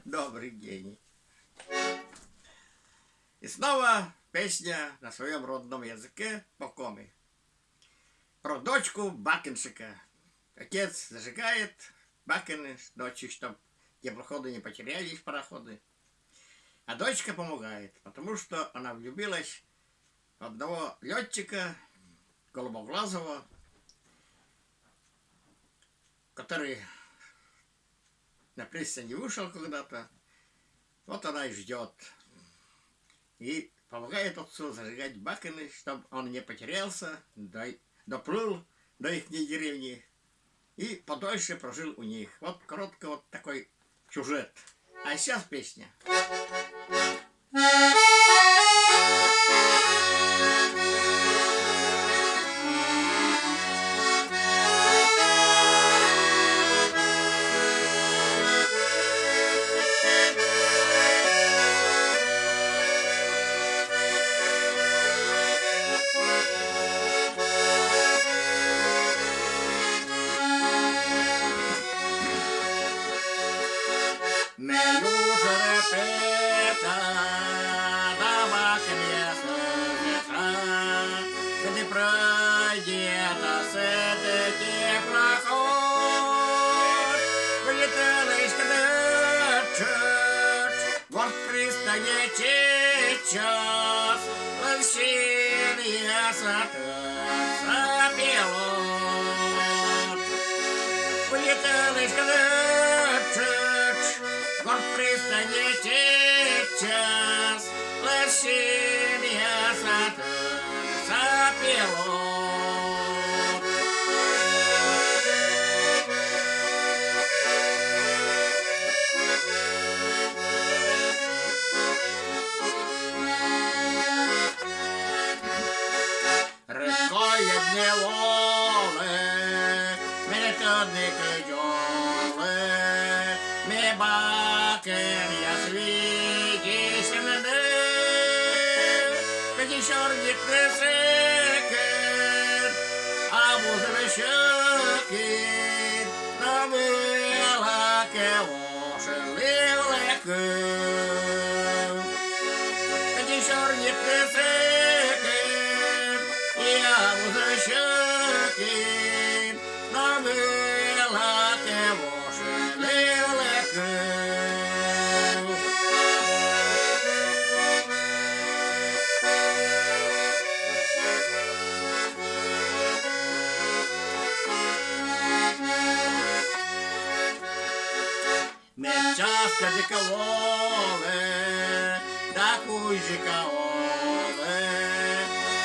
Добрый день. И снова песня на своем родном языке по-коми. Про дочку бакенщика. Отец зажигает бакены ночью, чтобы теплоходы не потерялись, пароходы. А дочка помогает, потому что она влюбилась в одного летчика, голубоглазого, который на пристани вышел когда-то. Вот она и ждет. И помогает отцу зажигать бакены, чтобы он не потерялся, доплыл до их деревни и подольше прожил у них. Вот коротко вот такой сюжет. А сейчас песня. Сейчас лощиния запелот. Полетелась кадачач, горд пристани сейчас лощиния запелот. Черник пресекет, а возвращает на вылаке ошелелекет. Черник пресекет, а возвращает на вылаке ошелелекет. Часто диколове, да кузиколове,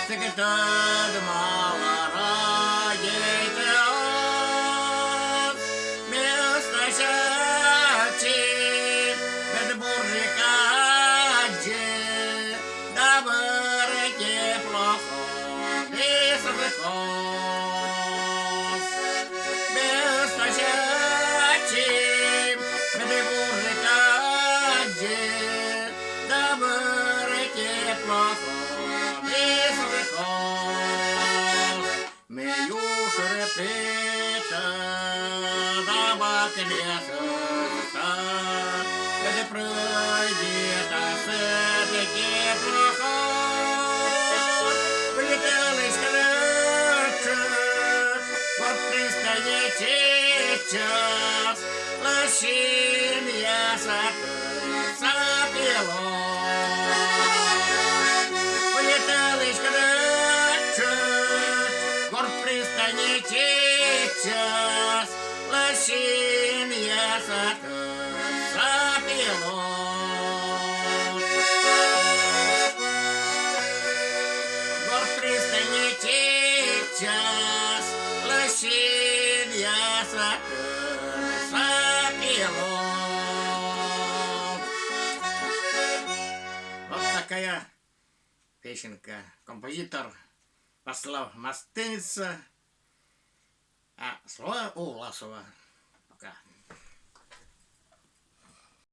секретарь мало радите от место сяти, без буржика где, да барыки плохо, без рыкос, место сяти. Где пройдет все-таки проход, полетелась крача, вот пристанет сейчас лощиния запелот. Полетелась крача, вот пристанет сейчас лощиния запелот. Горд пристани сейчас лощиния запелот. Вот такая песенка. Композитор Вацлав Мастыница, а слова у Власова. Пока.